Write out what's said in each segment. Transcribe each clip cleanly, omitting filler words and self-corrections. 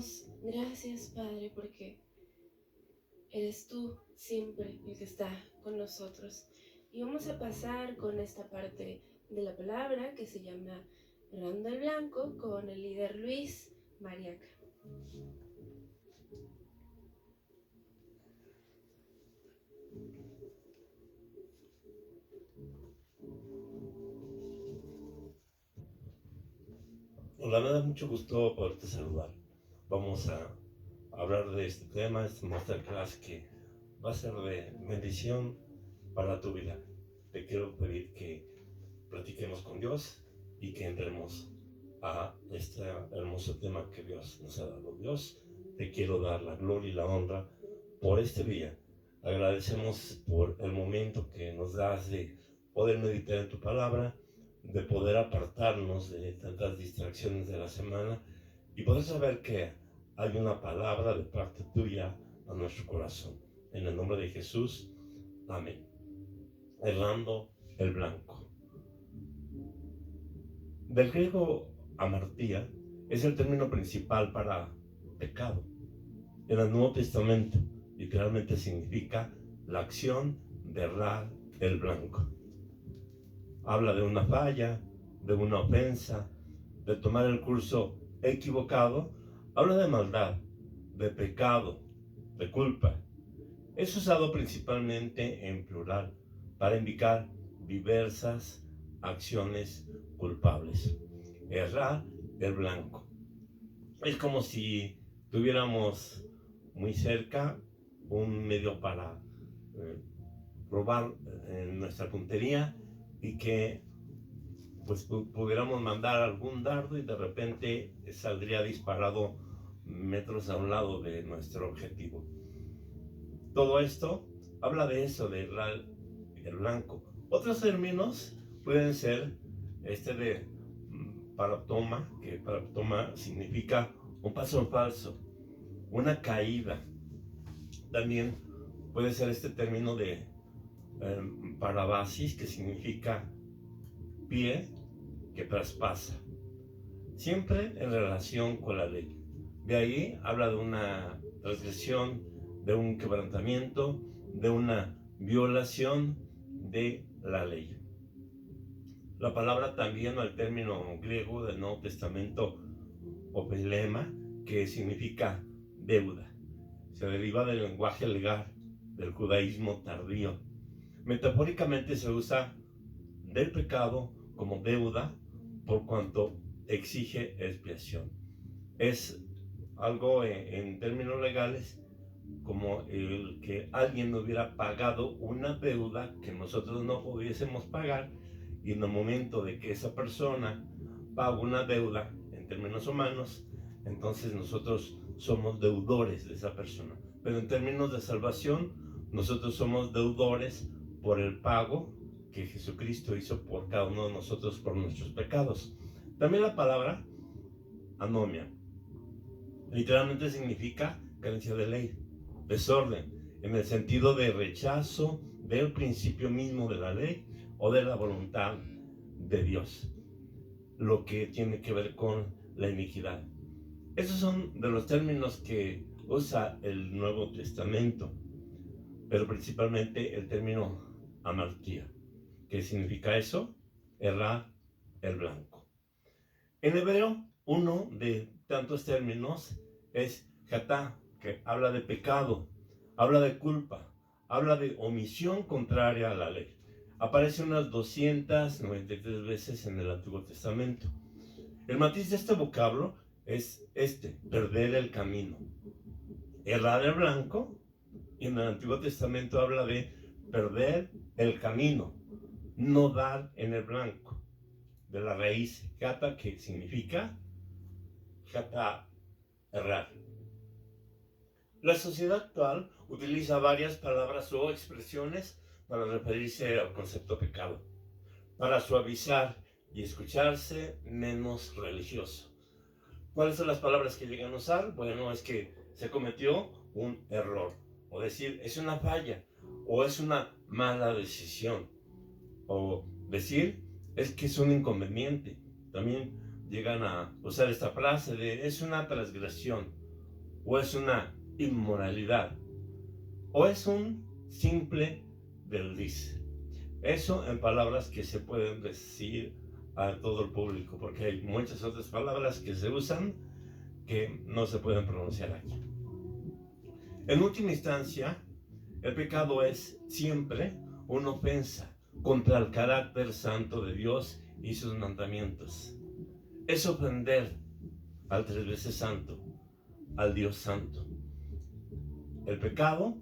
damos gracias, Padre, porque eres tú siempre el que está con nosotros. Y vamos a pasar con esta parte de la palabra que se llama Errando el Blanco con el líder Luis Mariaca. Hola, me da mucho gusto poderte saludar. Vamos a hablar de este tema, este masterclass que va a ser de bendición para tu vida. Te quiero pedir que platiquemos con Dios y que entremos a este hermoso tema que Dios nos ha dado. Dios, te quiero dar la gloria y la honra por este día. Agradecemos por el momento que nos das de poder meditar en tu palabra, de poder apartarnos de tantas distracciones de la semana y poder saber que hay una palabra de parte tuya a nuestro corazón. En el nombre de Jesús, amén. Errando el blanco. Del griego amartía es el término principal para pecado. En el Nuevo Testamento literalmente significa la acción de errar el blanco. Habla de una falla, de una ofensa, de tomar el curso equivocado. Habla de maldad, de pecado, de culpa. Es usado principalmente en plural para indicar diversas acciones culpables. Errar el blanco. Es como si tuviéramos muy cerca un medio para robar nuestra puntería y que pues pudiéramos mandar algún dardo y de repente saldría disparado metros a un lado de nuestro objetivo. Todo esto habla de eso, de errar el blanco. Otros términos pueden ser este de paraptoma, que paraptoma significa un paso en falso, una caída. También puede ser este término de parabasis, que significa pie que traspasa, siempre en relación con la ley. De ahí habla de una transgresión, de un quebrantamiento, de una violación de la ley. La palabra también, o el término griego del Nuevo Testamento, opelema, que significa deuda, se deriva del lenguaje legal del judaísmo tardío. Metafóricamente se usa del pecado como deuda por cuanto exige expiación. Es algo en términos legales como el que alguien hubiera pagado una deuda que nosotros no pudiésemos pagar, y en el momento de que esa persona paga una deuda en términos humanos, entonces nosotros somos deudores de esa persona. Pero en términos de salvación, nosotros somos deudores por el pago que Jesucristo hizo por cada uno de nosotros por nuestros pecados. También la palabra anomia literalmente significa carencia de ley, desorden, en el sentido de rechazo del principio mismo de la ley o de la voluntad de Dios, lo que tiene que ver con la iniquidad. Esos son de los términos que usa el Nuevo Testamento, pero principalmente el término amartía. ¿Qué significa eso? Errar el blanco. En hebreo, uno de tantos términos es hatá, que habla de pecado, habla de culpa, habla de omisión contraria a la ley. Aparece unas 293 veces en el Antiguo Testamento. El matiz de este vocablo es perder el camino. Errar el blanco, y en el Antiguo Testamento habla de perder el camino, no dar en el blanco, de la raíz gata, que significa gata, errar. La sociedad actual utiliza varias palabras o expresiones para referirse al concepto pecado, para suavizar y escucharse menos religioso. ¿Cuáles son las palabras que llegan a usar? Bueno, es que se cometió un error, o decir es una falla, o es una mala decisión, o decir es que es un inconveniente. También llegan a usar esta frase de es una transgresión, o es una inmoralidad, o es un simple desliz. Eso en palabras que se pueden decir a todo el público, porque hay muchas otras palabras que se usan que no se pueden pronunciar aquí. En última instancia, el pecado es siempre una ofensa contra el carácter santo de Dios y sus mandamientos. Es ofender al 3 veces santo, al Dios santo. El pecado,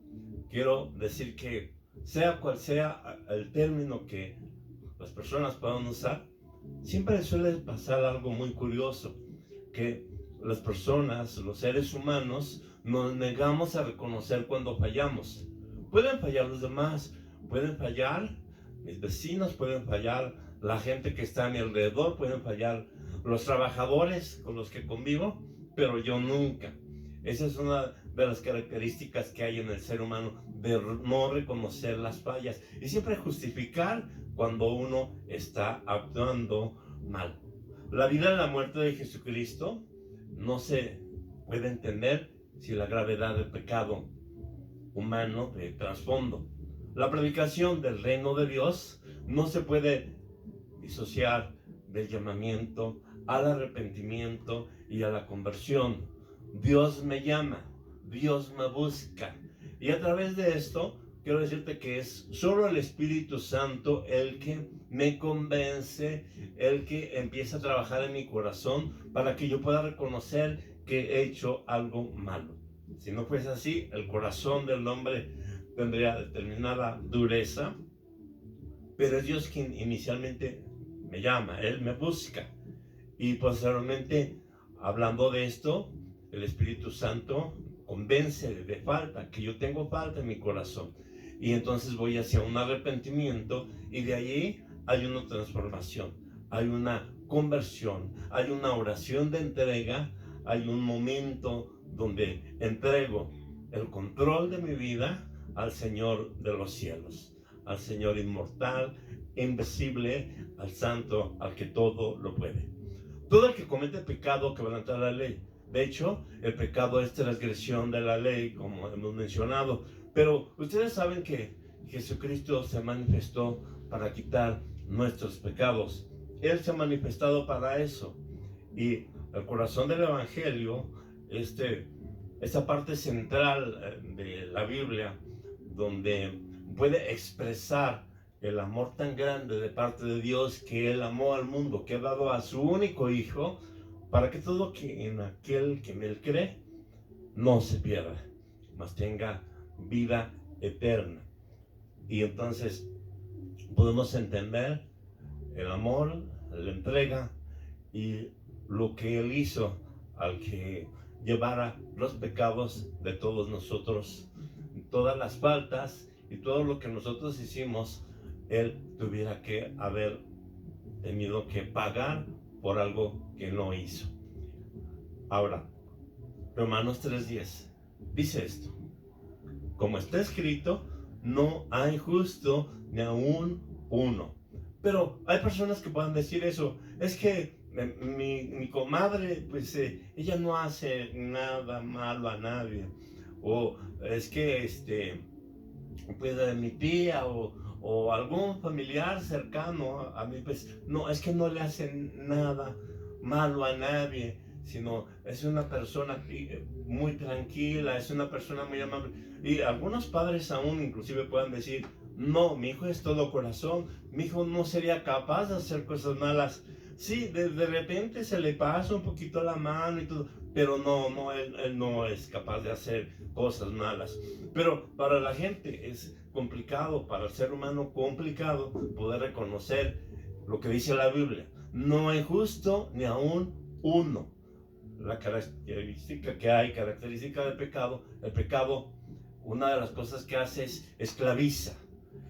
quiero decir que sea cual sea el término que las personas puedan usar, siempre suele pasar algo muy curioso, que las personas, los seres humanos, nos negamos a reconocer cuando fallamos. Pueden fallar los demás, pueden fallar mis vecinos, pueden fallar la gente que está a mi alrededor, pueden fallar los trabajadores con los que convivo, pero yo nunca. Esa es una de las características que hay en el ser humano, de no reconocer las fallas y siempre justificar cuando uno está actuando mal. La vida y la muerte de Jesucristo no se puede entender sin la gravedad del pecado humano de trasfondo. La predicación del reino de Dios no se puede disociar del llamamiento al arrepentimiento y a la conversión. Dios me llama, Dios me busca, y a través de esto quiero decirte que es solo el Espíritu Santo el que me convence, el que empieza a trabajar en mi corazón para que yo pueda reconocer que he hecho algo malo. Si no fuese así, el corazón del hombre tendría determinada dureza, pero es Dios quien inicialmente me llama, Él me busca. Y posteriormente, hablando de esto, el Espíritu Santo convence de falta, que yo tengo falta en mi corazón. Y entonces voy hacia un arrepentimiento y de allí hay una transformación, hay una conversión, hay una oración de entrega, hay un momento donde entrego el control de mi vida al Señor de los cielos, al Señor inmortal, invisible, al Santo, al que todo lo puede. Todo el que comete pecado quebranta la ley. De hecho, el pecado es transgresión de la ley, como hemos mencionado. Pero ustedes saben que Jesucristo se manifestó para quitar nuestros pecados. Él se ha manifestado para eso. Y el corazón del Evangelio, esta parte central de la Biblia, donde puede expresar el amor tan grande de parte de Dios, que Él amó al mundo, que ha dado a su único Hijo, para que todo en aquel que en Él cree no se pierda, mas tenga vida eterna. Y entonces podemos entender el amor, la entrega y lo que Él hizo al que llevara los pecados de todos nosotros, todas las faltas y todo lo que nosotros hicimos. Él tuviera que haber tenido que pagar por algo que no hizo. Ahora, Romanos 3:10 dice esto: como está escrito, no hay justo ni aún uno. Pero hay personas que pueden decir eso. Es que mi comadre, pues ella no hace nada malo a nadie. O es que pues mi tía o algún familiar cercano a mí, pues no, es que no le hacen nada malo a nadie, sino es una persona muy tranquila, es una persona muy amable. Y algunos padres aún inclusive pueden decir: no, mi hijo es todo corazón, mi hijo no sería capaz de hacer cosas malas. Sí, de repente se le pasa un poquito la mano y todo, pero él no es capaz de hacer cosas malas. Pero para la gente es complicado, para el ser humano complicado poder reconocer lo que dice la Biblia: no hay justo ni aún uno. La característica que hay, característica del pecado, el pecado, una de las cosas que hace es esclaviza,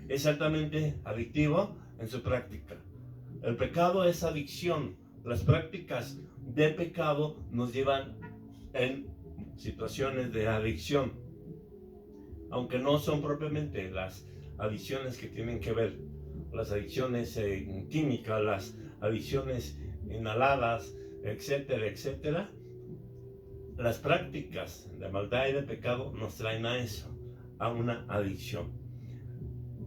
es altamente adictivo en su práctica. El pecado es adicción. Las prácticas de pecado nos llevan en situaciones de adicción, aunque no son propiamente las adicciones que tienen que ver, las adicciones químicas, las adicciones inhaladas, etcétera, etcétera. las prácticas de maldad y de pecado nos traen a eso, a una adicción.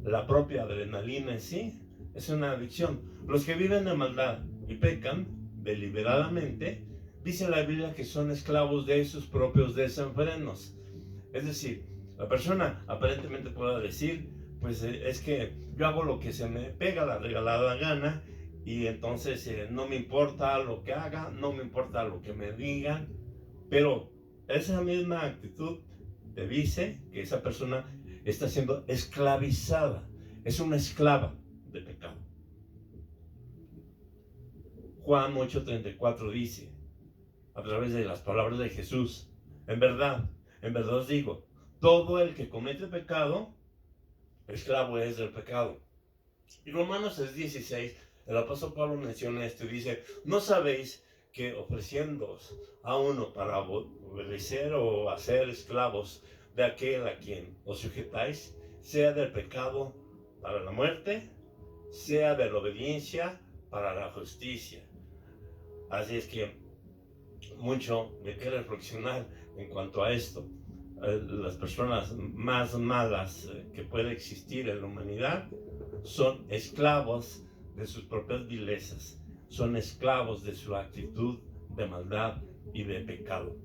La propia adrenalina en sí es una adicción. Los que viven en maldad y pecan deliberadamente, dice la Biblia que son esclavos de sus propios desenfrenos. Es decir, la persona aparentemente puede decir, pues es que yo hago lo que se me pega la regalada gana, y entonces no me importa lo que haga, no me importa lo que me digan, pero esa misma actitud te dice que esa persona está siendo esclavizada, es una esclava de pecado. Juan 8:34 dice, a través de las palabras de Jesús, en verdad os digo, todo el que comete pecado, esclavo es del pecado. Y Romanos 6:16, el apóstol Pablo menciona esto y dice, ¿no sabéis que ofreciéndoos a uno para obedecer o hacer esclavos de aquel a quien os sujetáis, sea del pecado para la muerte, sea de la obediencia para la justicia? Así es que mucho me queda reflexionar en cuanto a esto. Las personas más malas que puede existir en la humanidad son esclavos de sus propias vilezas, son esclavos de su actitud de maldad y de pecado.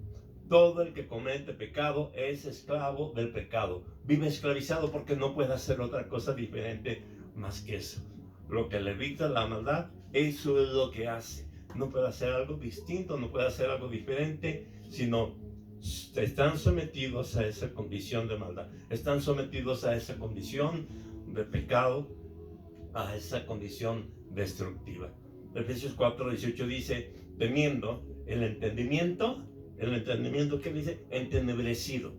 Todo el que comete pecado es esclavo del pecado, vive esclavizado porque no puede hacer otra cosa diferente más que eso. Lo que le dicta la maldad, eso es lo que hace. No puede hacer algo distinto, no puede hacer algo diferente, sino están sometidos a esa condición de maldad, están sometidos a esa condición de pecado, a esa condición destructiva. Efesios 4:18 dice, teniendo el entendimiento que dice, entenebrecido,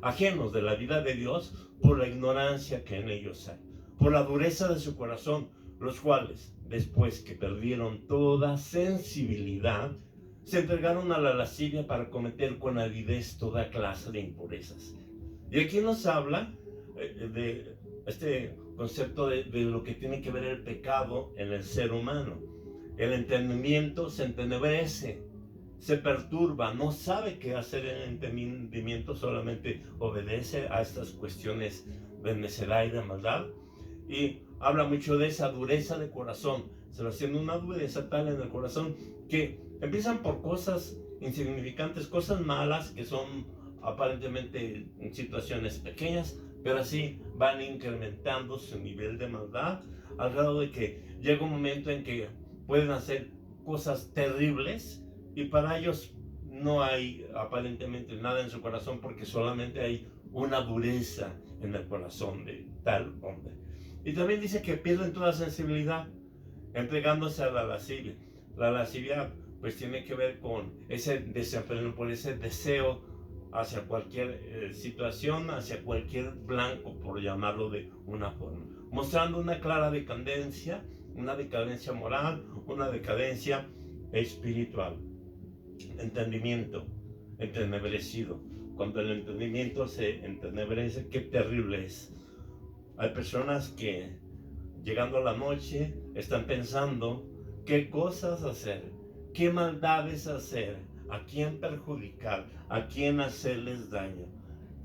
ajenos de la vida de Dios por la ignorancia que en ellos hay, por la dureza de su corazón, los cuales, después que perdieron toda sensibilidad, se entregaron a la lascivia para cometer con avidez toda clase de impurezas. Y aquí nos habla de este concepto de lo que tiene que ver el pecado en el ser humano. El entendimiento se entenebrece, se perturba, no sabe qué hacer. El entendimiento solamente obedece a estas cuestiones de necedad y de maldad. Y habla mucho de esa dureza de corazón. Se va haciendo una dureza tal en el corazón que empiezan por cosas insignificantes, cosas malas que son aparentemente situaciones pequeñas, pero así van incrementando su nivel de maldad al grado de que llega un momento en que pueden hacer cosas terribles y para ellos no hay aparentemente nada en su corazón porque solamente hay una dureza en el corazón de tal hombre. Y también dice que pierden toda sensibilidad entregándose a la lascivia. La lascivia pues tiene que ver con ese desenfreno, por ese deseo hacia cualquier situación, hacia cualquier blanco, por llamarlo de una forma, mostrando una clara decadencia, una decadencia moral, una decadencia espiritual. Entendimiento entenebrecido. Cuando el entendimiento se entenebrece, qué terrible es. Hay personas que llegando a la noche están pensando qué cosas hacer, qué maldades hacer, a quién perjudicar, a quién hacerles daño.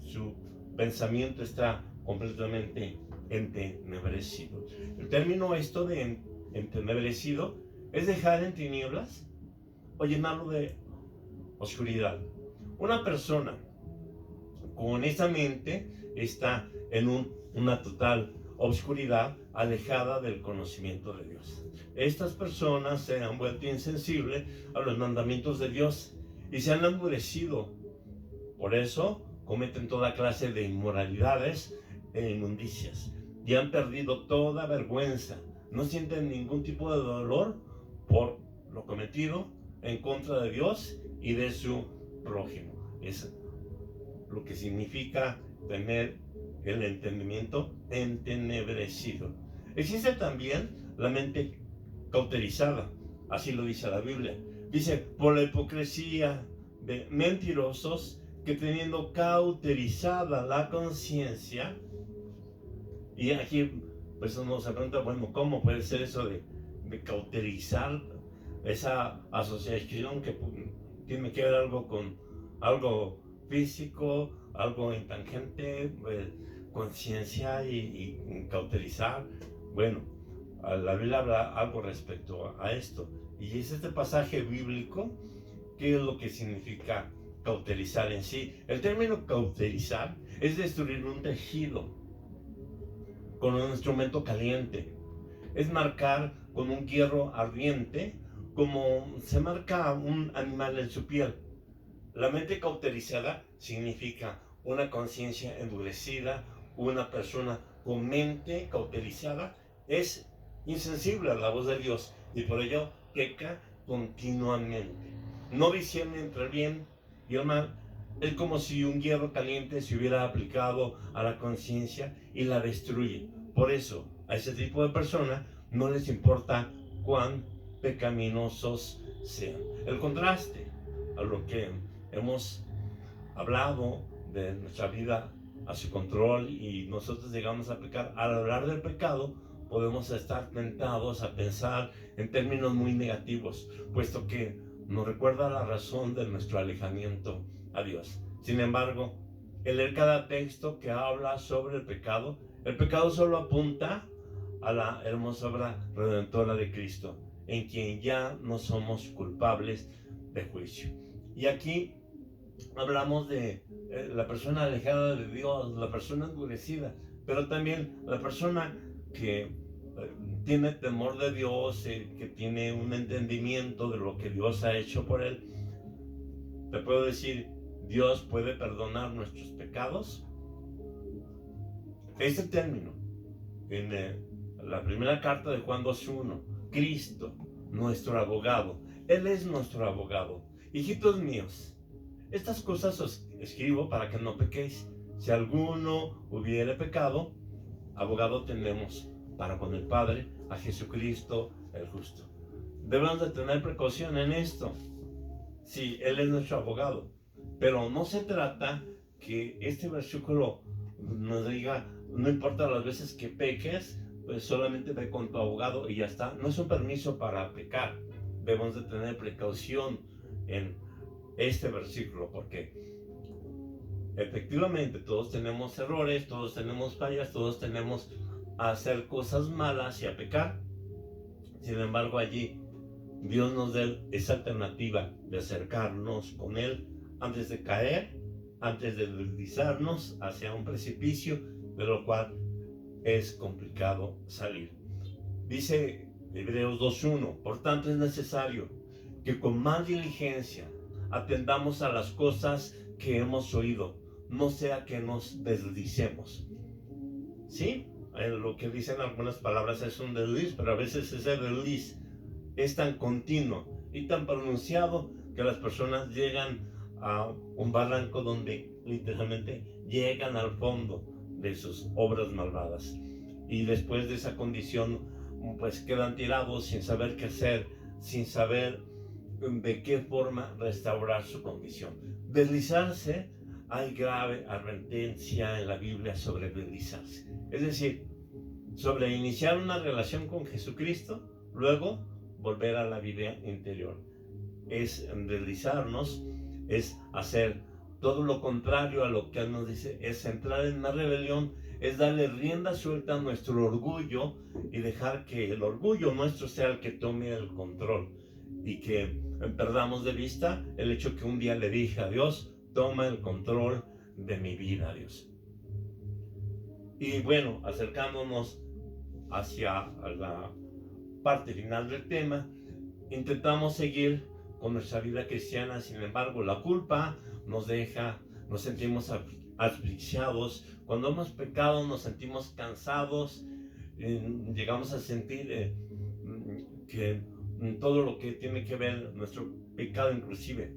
Su pensamiento está completamente entenebrecido. El término esto de entenebrecido es dejar en tinieblas o llenarlo de oscuridad. Una persona con esa mente está en una total oscuridad, alejada del conocimiento de Dios. Estas personas se han vuelto insensibles a los mandamientos de Dios y se han endurecido. Por eso cometen toda clase de inmoralidades e inmundicias y han perdido toda vergüenza. No sienten ningún tipo de dolor por lo cometido en contra de Dios y de su prójimo. Es lo que significa tener el entendimiento entenebrecido. Existe también la mente cauterizada, así lo dice la Biblia. Dice, por la hipocresía de mentirosos que teniendo cauterizada la conciencia, y aquí pues uno se pregunta, bueno, ¿cómo puede ser eso de cauterizar esa asociación que tiene que ver algo con algo físico, algo intangente, conciencia y cauterizar. Bueno, la Biblia habla algo respecto a esto. Y es este pasaje bíblico, ¿qué es lo que significa cauterizar en sí? El término cauterizar es destruir un tejido con un instrumento caliente. Es marcar con un hierro ardiente como se marca a un animal en su piel. La mente cauterizada significa una conciencia endurecida, una persona con mente cauterizada es insensible a la voz de Dios y por ello peca continuamente. No discierne entre el bien y el mal. Es como si un hierro caliente se hubiera aplicado a la conciencia y la destruye. Por eso, a ese tipo de persona no les importa cuán pecaminosos sean. El contraste a lo que hemos hablado de nuestra vida a su control y nosotros llegamos a pecar. Al hablar del pecado podemos estar tentados a pensar en términos muy negativos, puesto que nos recuerda la razón de nuestro alejamiento a Dios. Sin embargo, el leer cada texto que habla sobre el pecado solo apunta a la hermosa obra redentora de Cristo, en quien ya no somos culpables de juicio. Y aquí hablamos de la persona alejada de Dios, la persona endurecida, pero también la persona que tiene temor de Dios, que tiene un entendimiento de lo que Dios ha hecho por él. Te puedo decir, Dios puede perdonar nuestros pecados. Este término, en la primera carta de Juan 2:1, Cristo, nuestro abogado, Él es nuestro abogado. Hijitos míos, estas cosas os escribo para que no pequéis. Si alguno hubiere pecado, abogado tenemos para con el Padre, a Jesucristo el justo. Debemos de tener precaución en esto. Sí, Él es nuestro abogado, pero no se trata que este versículo nos diga, no importa las veces que peques, pues solamente ve con tu abogado y ya está. No es un permiso para pecar. Debemos de tener precaución en este versículo, porque efectivamente todos tenemos errores, todos tenemos fallas, todos tenemos a hacer cosas malas y a pecar. Sin embargo, allí Dios nos da esa alternativa de acercarnos con Él antes de caer, antes de deslizarnos hacia un precipicio, de lo cual es complicado salir. Dice Hebreos 2:1, por tanto es necesario que con más diligencia atendamos a las cosas que hemos oído, no sea que nos deslicemos. ¿Sí? Lo que dicen algunas palabras es un desliz, pero a veces ese desliz es tan continuo y tan pronunciado que las personas llegan a un barranco donde literalmente llegan al fondo de sus obras malvadas. Y después de esa condición, pues quedan tirados sin saber qué hacer, sin saber de qué forma restaurar su condición. Deslizarse, hay grave advertencia en la Biblia sobre deslizarse. Es decir, sobre iniciar una relación con Jesucristo, luego volver a la vida interior. Es deslizarnos, es hacer todo lo contrario a lo que Él nos dice, es entrar en una rebelión, es darle rienda suelta a nuestro orgullo y dejar que el orgullo nuestro sea el que tome el control y que perdamos de vista el hecho que un día le dije a Dios, toma el control de mi vida, Dios. Y bueno, acercándonos hacia la parte final del tema, intentamos seguir con nuestra vida cristiana. Sin embargo, la culpa nos deja, nos sentimos asfixiados. Cuando hemos pecado nos sentimos cansados, llegamos a sentir que todo lo que tiene que ver nuestro pecado inclusive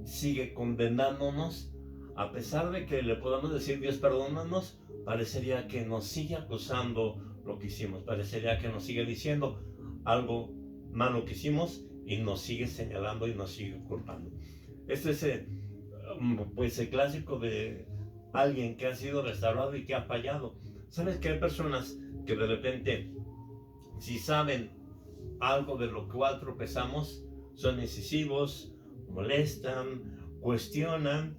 sigue condenándonos. A pesar de que le podamos decir Dios perdónanos, parecería que nos sigue acusando lo que hicimos, parecería que nos sigue diciendo algo malo que hicimos y nos sigue señalando y nos sigue culpando. Este es pues el clásico de alguien que ha sido restaurado y que ha fallado. ¿Sabes que hay personas que de repente, si saben algo de lo cual tropezamos, son incisivos, molestan cuestionan,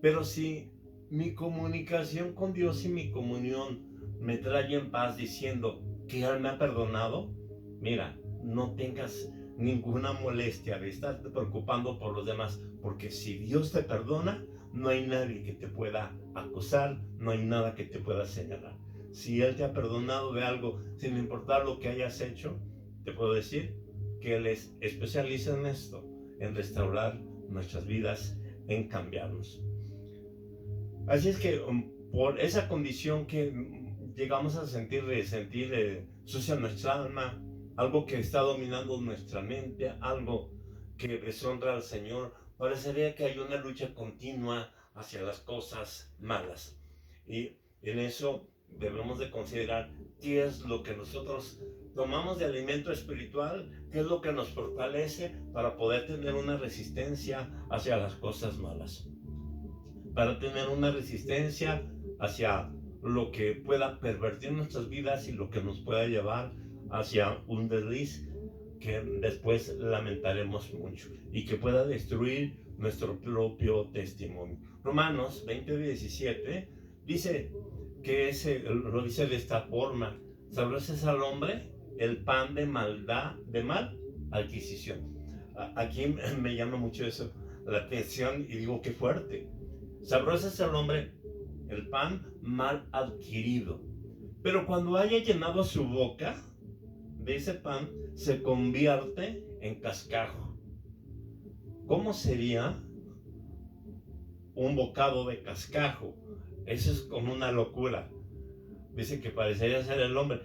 pero si mi comunicación con Dios y mi comunión me trae en paz diciendo que Él me ha perdonado, mira, no tengas ninguna molestia de estarte preocupando por los demás, porque si Dios te perdona, no hay nadie que te pueda acusar, no hay nada que te pueda señalar. Si Él te ha perdonado de algo, sin importar lo que hayas hecho, te puedo decir que Él es especialista en esto, en restaurar nuestras vidas, en cambiarnos. Así es que por esa condición que llegamos a sentir sucia nuestra alma, algo que está dominando nuestra mente, algo que deshonra al Señor, parecería que hay una lucha continua hacia las cosas malas. Y en eso debemos de considerar qué es lo que nosotros tomamos de alimento espiritual, qué es lo que nos fortalece para poder tener una resistencia hacia las cosas malas, para tener una resistencia hacia lo que pueda pervertir nuestras vidas y lo que nos pueda llevar hacia un desliz que después lamentaremos mucho y que pueda destruir nuestro propio testimonio. Romanos 20:17 dice que lo dice de esta forma: ¿sabes al hombre el pan de maldad, de mal adquisición? Aquí me llama mucho eso la atención y digo, qué fuerte. Sabroso es el hombre el pan mal adquirido, pero cuando haya llenado su boca de ese pan, se convierte en cascajo. ¿Cómo sería un bocado de cascajo? Eso es como una locura. Dice que parecería ser el hombre,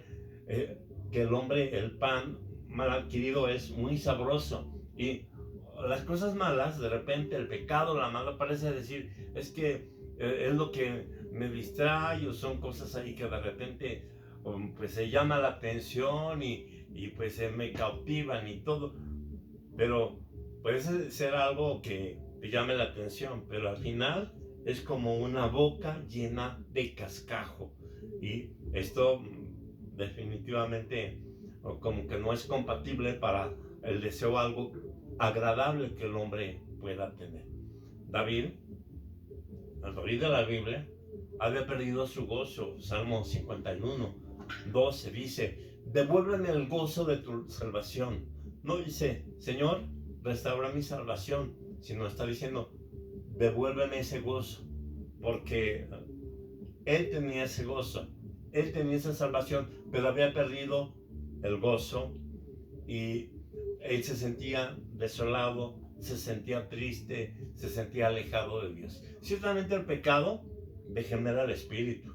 que el pan mal adquirido es muy sabroso, y las cosas malas, de repente el pecado, la mala, parece decir, es que es lo que me distrae, o son cosas ahí que de repente pues se llama la atención y pues se me cautivan y todo, pero puede ser algo que te llame la atención, pero al final es como una boca llena de cascajo, y esto definitivamente como que no es compatible para el deseo algo agradable que el hombre pueda tener. David, el rey de la Biblia, había perdido su gozo. Salmo 51:12 dice: devuélveme el gozo de tu salvación. No dice, Señor, restaura mi salvación, sino está diciendo, devuélveme ese gozo, porque él tenía ese gozo, él tenía esa salvación, pero había perdido el gozo y él se sentía desolado, se sentía triste, se sentía alejado de Dios. Ciertamente el pecado degenera el espíritu.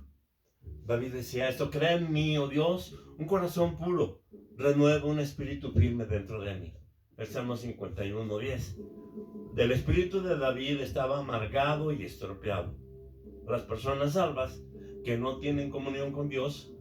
David decía esto: crea en mí, oh Dios, un corazón puro, renueva un espíritu firme dentro de mí. El Salmo 51:10. Del espíritu de David estaba amargado y estropeado. Las personas salvas que no tienen comunión con Dios,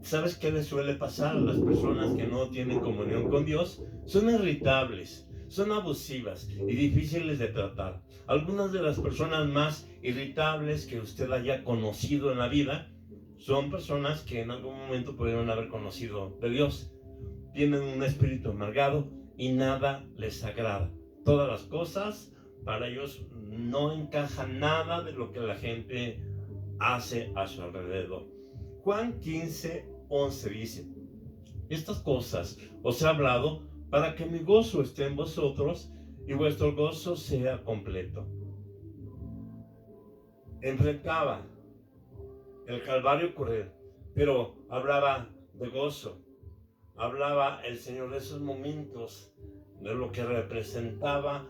¿sabes qué les suele pasar a las personas que no tienen comunión con Dios? Son irritables, son abusivas y difíciles de tratar. Algunas de las personas más irritables que usted haya conocido en la vida son personas que en algún momento pudieron haber conocido de Dios. Tienen un espíritu amargado y nada les agrada. Todas las cosas para ellos no encajan, nada de lo que la gente hace a su alrededor. Juan 15:11 dice: estas cosas os he hablado para que mi gozo esté en vosotros y vuestro gozo sea completo. Enfrentaba el Calvario cruel, pero hablaba de gozo. Hablaba el Señor de esos momentos, de lo que representaba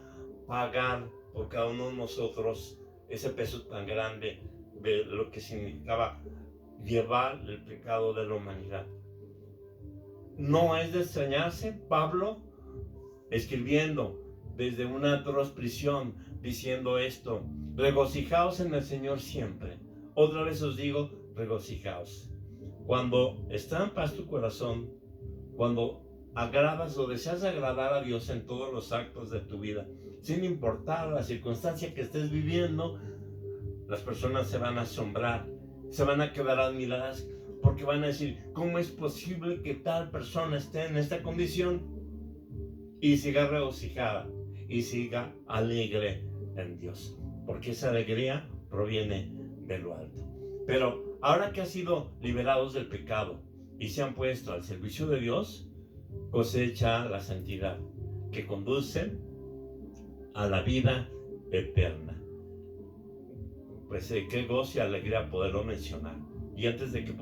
pagar por cada uno de nosotros ese peso tan grande, de lo que significaba llevar el pecado de la humanidad. No es de extrañarse, Pablo, escribiendo desde una atroz prisión, diciendo esto: regocijaos en el Señor siempre. Otra vez os digo, regocijaos. Cuando está en paz tu corazón, cuando agradas o deseas agradar a Dios en todos los actos de tu vida, sin importar la circunstancia que estés viviendo, las personas se van a asombrar, se van a quedar admiradas, porque van a decir: ¿cómo es posible que tal persona esté en esta condición y siga regocijada y siga alegre en Dios, porque esa alegría proviene de lo alto. Pero ahora que han sido liberados del pecado y se han puesto al servicio de Dios, cosecha la santidad que conduce a la vida eterna. Pues qué gozo y alegría poderlo mencionar. Y antes de que